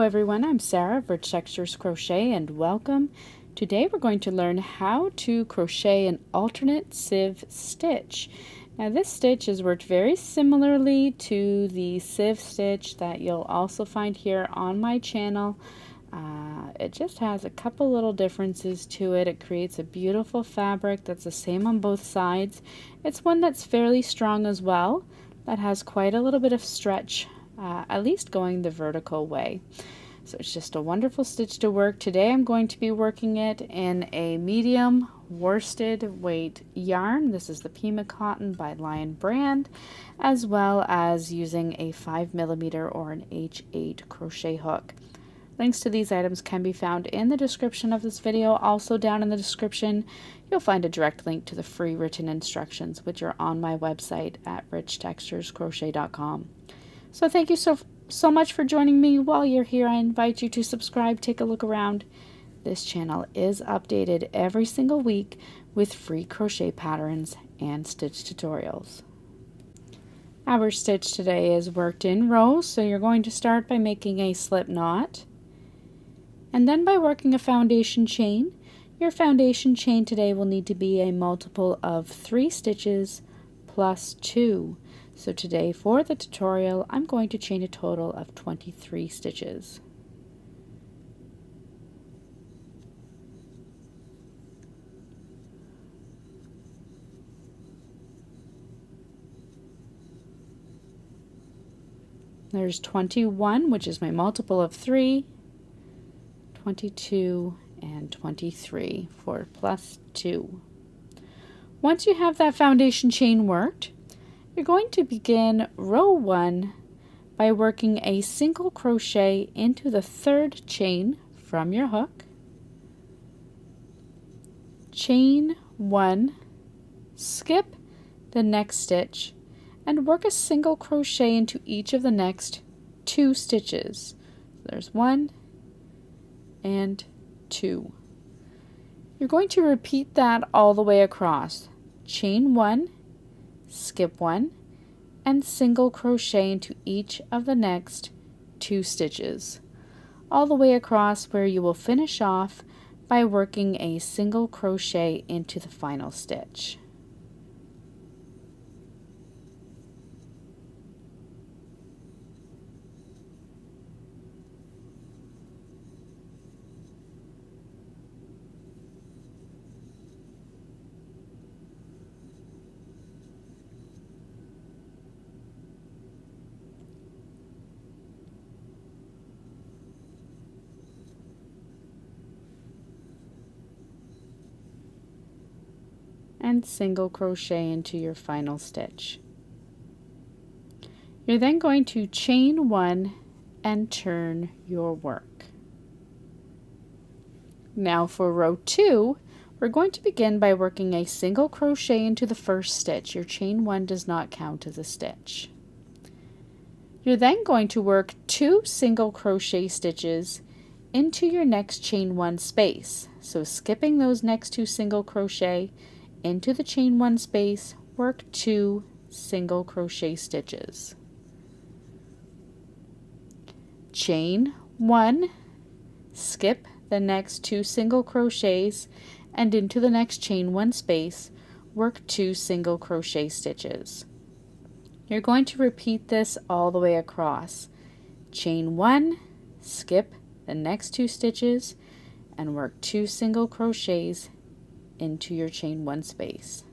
everyone, I'm Sarah of Rich Textures Crochet and welcome. Today we're going to learn how to crochet an alternate sieve stitch. Now this stitch has worked very similarly to the sieve stitch that you'll also find here on my channel. It just has a couple little differences to it. It creates a beautiful fabric that's the same on both sides. It's one that's fairly strong as well, that has quite a little bit of stretch, at least going the vertical way. So it's just a wonderful stitch to work. Today I'm going to be working it in a medium worsted weight yarn. This is the Pima Cotton by Lion brand, as well as using a 5mm or an H8 crochet hook. Links to these items can be found in the description of this video. Also down in the description, you'll find a direct link to the free written instructions, which are on my website at richtexturescrochet.com. So thank you so much for joining me. While you're here, I invite you to subscribe, take a look around. This channel is updated every single week with free crochet patterns and stitch tutorials. Our stitch today is worked in rows, so you're going to start by making a slip knot. And then by working a foundation chain. Your foundation chain today will need to be a multiple of 3 stitches plus 2. So today for the tutorial, I'm going to chain a total of 23 stitches. There's 21, which is my multiple of 3. 22 and 23 for plus 2. Once you have that foundation chain worked, you're going to begin row 1 by working a single crochet into the 3rd chain from your hook, chain 1, skip the next stitch, and work a single crochet into each of the next 2 stitches. There's 1 and 2. You're going to repeat that all the way across. Chain 1, skip 1, and single crochet into each of the next 2 stitches, all the way across, where you will finish off by working a single crochet into the final stitch. And single crochet into your final stitch. You're then going to chain 1 and turn your work. Now for row 2, we're going to begin by working a single crochet into the first stitch. Your chain 1 does not count as a stitch. You're then going to work 2 single crochet stitches into your next chain 1 space. So skipping those next 2 single crochet into the chain 1 space, work 2 single crochet stitches. Chain 1, skip the next 2 single crochets, and into the next chain 1 space, work 2 single crochet stitches. You're going to repeat this all the way across. Chain 1, skip the next 2 stitches, and work 2 single crochets into your chain 1 space.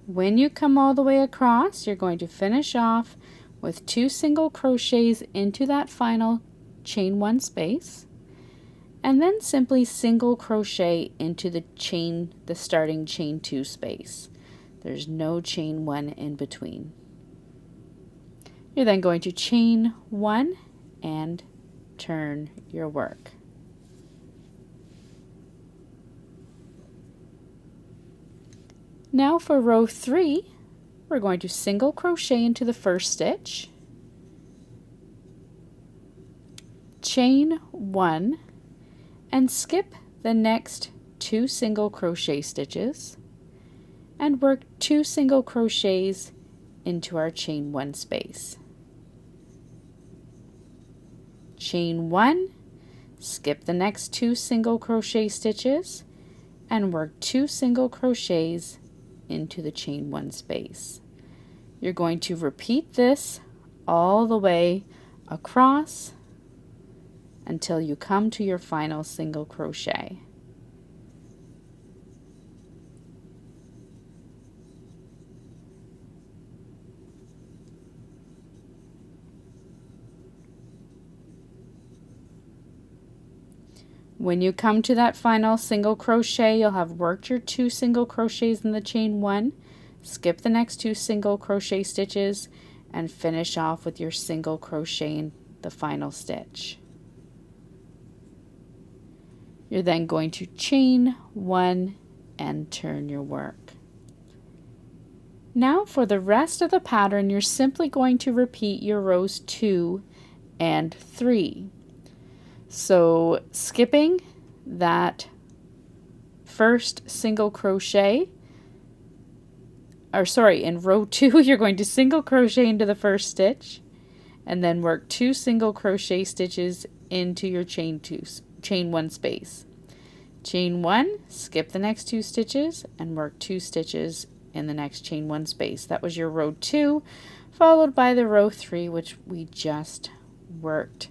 When you come all the way across, you're going to finish off with 2 single crochets into that final chain 1 space, and then simply single crochet into the starting chain 2 space. There's no chain 1 in between. You're then going to chain 1 and turn your work. Now for row 3, we're going to single crochet into the first stitch, chain 1 and skip the next 2 single crochet stitches and work 2 single crochets into our chain 1 space. Chain 1, skip the next 2 single crochet stitches and work 2 single crochets into the chain 1 space. You're going to repeat this all the way across until you come to your final single crochet. When you come to that final single crochet, you'll have worked your 2 single crochets in the chain 1, skip the next 2 single crochet stitches, and finish off with your single crochet in the final stitch. You're then going to chain 1 and turn your work. Now for the rest of the pattern, you're simply going to repeat your rows 2 and 3. So skipping that first single crochet, in row 2 you're going to single crochet into the first stitch and then work 2 single crochet stitches into your chain 1 space. Chain 1, skip the next 2 stitches and work 2 stitches in the next chain 1 space. That was your row 2, followed by the row 3, which we just worked.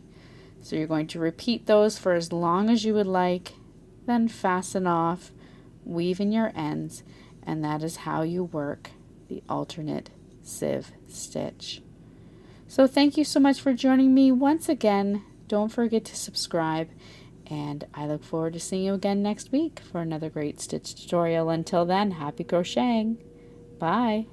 So you're going to repeat those for as long as you would like, then fasten off, weave in your ends, and that is how you work the alternate sieve stitch. So thank you so much for joining me once again. Don't forget to subscribe, and I look forward to seeing you again next week for another great stitch tutorial. Until then, happy crocheting. Bye.